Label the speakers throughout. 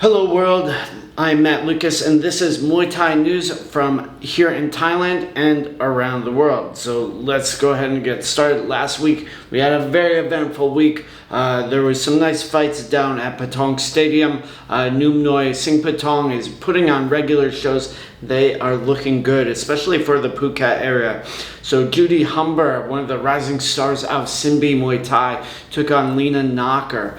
Speaker 1: Hello world, I'm Matt Lucas and this is Muay Thai news from here in Thailand and around the world. So let's go ahead and get started. Last week we had a very eventful week. There was some nice fights down at Patong Stadium. Noom Noi Singpatong is putting on regular shows. They are looking good, especially for the Phuket area. So Judy Humber, one of the rising stars of Simbi Muay Thai, took on Lena Knocker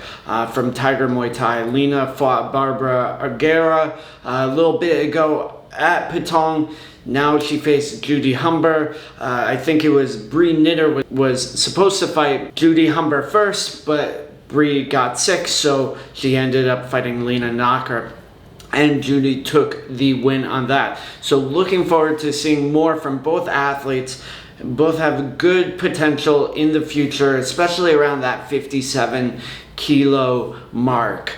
Speaker 1: from Tiger Muay Thai. Lena fought Barbara Aguera a little bit ago at Patong. Now she faced Judy Humber. I think it was Bree Knitter was supposed to fight Judy Humber first, but Bree got sick, so she ended up fighting Lena Knocker. And Judy took the win on that. So looking forward to seeing more from both athletes. Both have good potential in the future, especially around that 57 kilo mark.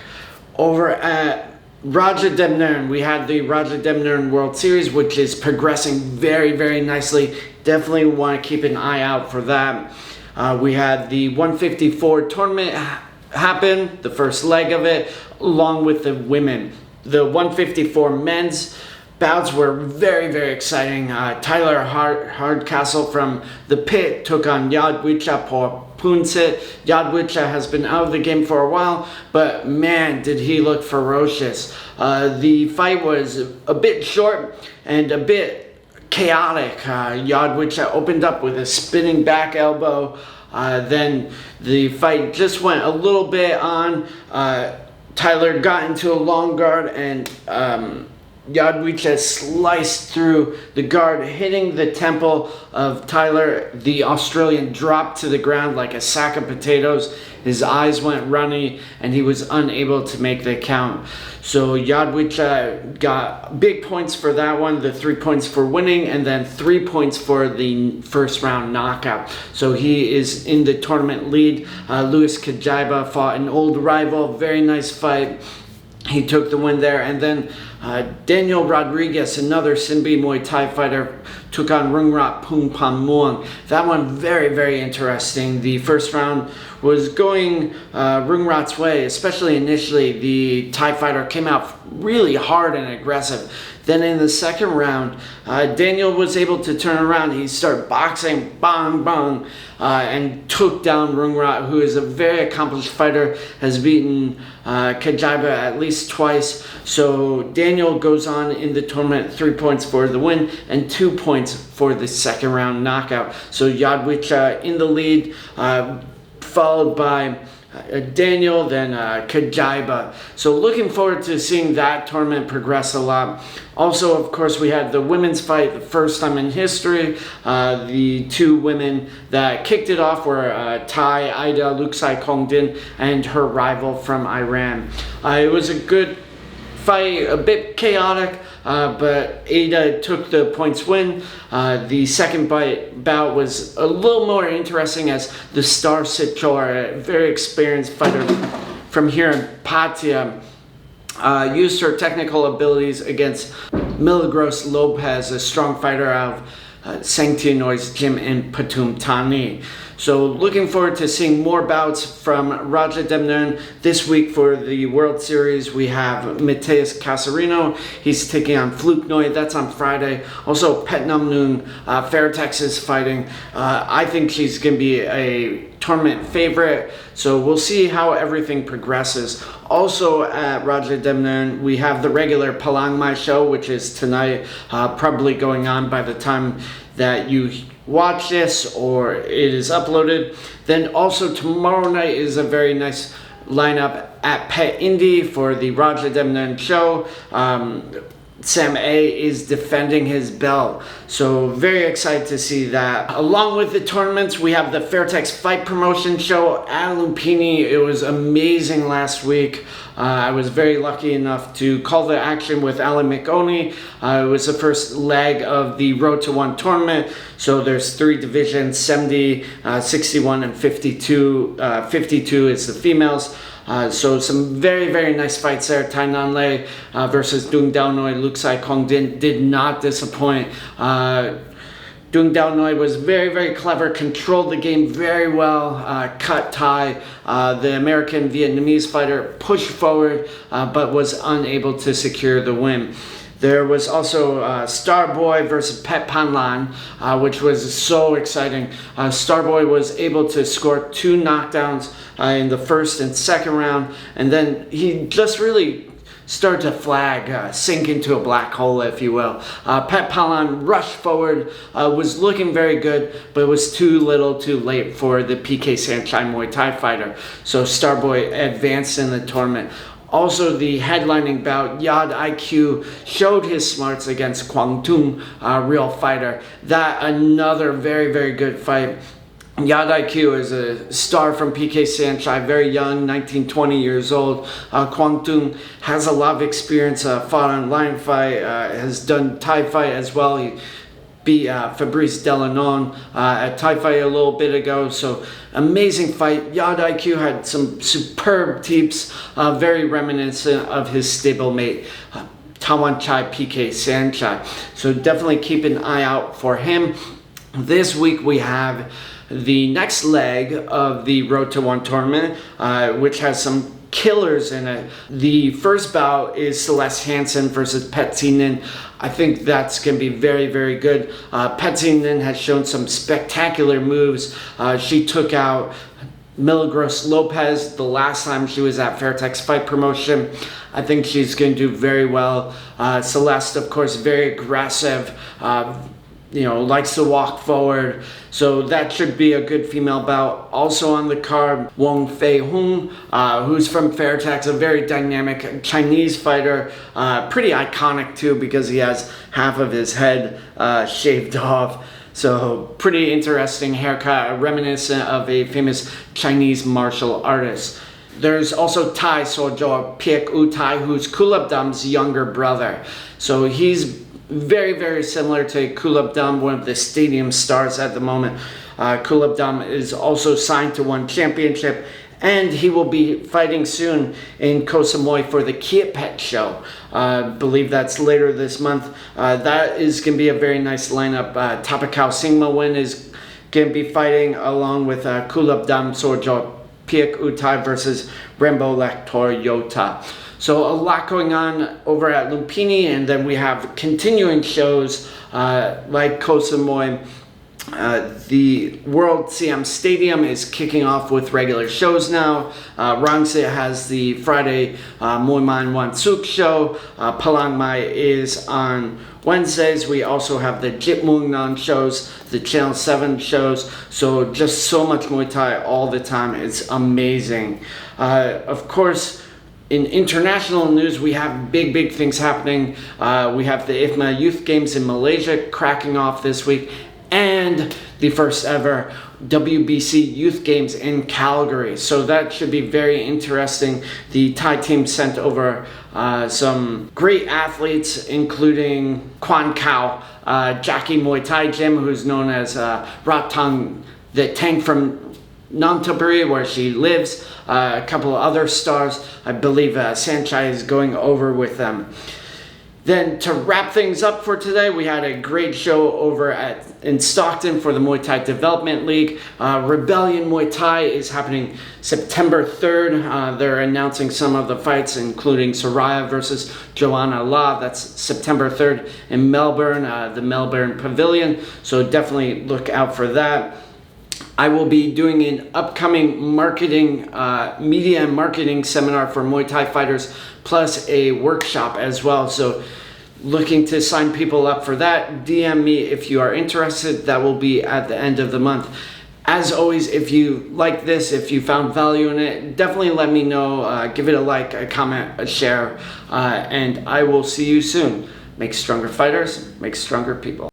Speaker 1: Over at Rajadamnern, we had the Rajadamnern World Series, which is progressing very, very nicely. Definitely want to keep an eye out for that. We had the 154 tournament happen, the first leg of it, along with the women. The 154 men's bouts were very, very exciting. Tyler Hardcastle from the Pit took on Yodwicha Punsit. Yodwicha has been out of the game for a while, but man, did he look ferocious. The fight was a bit short and a bit chaotic. Yodwicha opened up with a spinning back elbow. Then the fight just went a little bit on. Tyler got into a long guard and Yodwicha sliced through the guard, hitting the temple of Tyler. The Australian dropped to the ground like a sack of potatoes. His eyes went runny and he was unable to make the count. So Yodwicha got big points for that one, the 3 points for winning, and then 3 points for the first round knockout. So he is in the tournament lead. Luis Kajaiba fought an old rival, very nice fight. He took the win there. And then Daniel Rodriguez, another Simbi Muay Thai fighter, took on Rungrat Pungpamuang. That one very, very interesting. The first round was going Rungrat's way, especially initially. The Thai fighter came out really hard and aggressive. Then in the second round, Daniel was able to turn around. He started boxing, bang, bang, and took down Rungrat, who is a very accomplished fighter, has beaten Kajaiba at least twice. So Daniel goes on in the tournament, 3 points for the win and 2 points for the second round knockout. So Yodwicha in the lead, followed by Daniel, then Kajaiba. So looking forward to seeing that tournament progress a lot. Also, of course, we had the women's fight, the first time in history. The two women that kicked it off were Thai Ida Luksai Kongdin and her rival from Iran. It was a good fight, a bit chaotic, but Ada took the points win. The second bout was a little more interesting as the Star Sichor, a very experienced fighter from here in Pattaya, used her technical abilities against Milagros Lopez, a strong fighter out of Sangtianoi's gym in Pathum Thani. So looking forward to seeing more bouts from Rajadamnern. This week for the World Series, we have Mateus Casarino. He's taking on Fluke Noi. That's on Friday. Also, Petnamnoon, Fairtex is fighting. I think she's going to be a tournament favorite. So we'll see how everything progresses. Also at Rajadamnern, we have the regular Palang Mai show, which is tonight, probably going on by the time that you watch this or it is uploaded. Then also tomorrow night is a very nice lineup at Pet Indy for the Rajadamnern show. Sam A is defending his belt, so very excited to see that. Along with the tournaments, we have the Fairtex Fight Promotion show at Lumpinee. It was amazing last week. I was very lucky enough to call the action with Alan McOney. It was the first leg of the Road to One tournament. So there's 3 divisions, 70, 61, and 52. 52 is the females. So some very, very nice fights there. Tai Nan Lei versus Dung Dao Noi Luksai Kongdin did not disappoint. Dung Dao Noi was very, very clever, controlled the game very well, cut Thai. The American Vietnamese fighter pushed forward, but was unable to secure the win. There was also Starboy versus Pet Panlan, which was so exciting. Starboy was able to score 2 knockdowns in the first and second round, and then he just really started to flag, sink into a black hole, if you will. Pet Panlan rushed forward, was looking very good, but it was too little too late for the PK Saenchai Muay Thai fighter. So Starboy advanced in the tournament. Also, the headlining bout, Yodwicha showed his smarts against Quang Tung, real fighter. That another very, very good fight. Yodwicha is a star from PK Saenchai, very young, 19, 20 years old. Quang Tung has a lot of experience, fought on Lion Fight, has done Thai Fight as well. He beat Fabrice Delanon at Thai Fight a little bit ago. So amazing fight. Yodwicha had some superb teeps, very reminiscent of his stablemate Tawanchai PK Saenchai. So definitely keep an eye out for him. This week we have the next leg of the Road to One tournament, which has some killers in it. The first bout is Celeste Hansen versus Petsinen. I think that's going to be very, very good. Petsinen has shown some spectacular moves. She took out Milagros Lopez the last time she was at Fairtex Fight Promotion. I think she's going to do very well. Celeste, of course, very aggressive. Likes to walk forward. So that should be a good female bout. Also on the card, Wong Fei Hung, who's from Fairtex, a very dynamic Chinese fighter. Pretty iconic too, because he has half of his head shaved off. So pretty interesting haircut, reminiscent of a famous Chinese martial artist. There's also Tai Sojo Piek Utai, who's Kulabdam's younger brother. So he's very, very similar to Kulabdam, one of the stadium stars at the moment. Kulabdam is also signed to one championship, and he will be fighting soon in Koh Samui for the Kiat Pet show. I believe that's later this month. That is going to be a very nice lineup. Tapakau Singmawin is going to be fighting along with Kulabdam Sojo Piek Utai versus Rembo Lektor Yota. So a lot going on over at Lumpinee, and then we have continuing shows like Koh Samui. The World Siam Stadium is kicking off with regular shows now. Rangsit has the Friday Muay Man Wan Suk show. Palang Mai is on Wednesdays. We also have the Jip Mung Nan shows, the Channel 7 shows. So just so much Muay Thai all the time. It's amazing. Of course, in international news, we have big things happening. We have the IFMA Youth Games in Malaysia cracking off this week, and the first ever WBC Youth Games in Calgary. So that should be very interesting. The Thai team sent over some great athletes, including Kwan Kao, Jackie Muay Thai Gym, who's known as Ratang, the tank from Nonthaburi, where she lives, a couple of other stars. I believe Saenchai is going over with them. Then to wrap things up for today, we had a great show over in Stockton for the Muay Thai Development League. Rebellion Muay Thai is happening September 3rd. They're announcing some of the fights, including Soraya versus Joanna La. That's September 3rd in Melbourne, the Melbourne Pavilion. So definitely look out for that. I will be doing an upcoming marketing, media and marketing seminar for Muay Thai fighters, plus a workshop as well. So looking to sign people up for that. DM me if you are interested. That will be at the end of the month. As always, if you like this, if you found value in it, definitely let me know. Give it a like, a comment, a share, and I will see you soon. Make stronger fighters, make stronger people.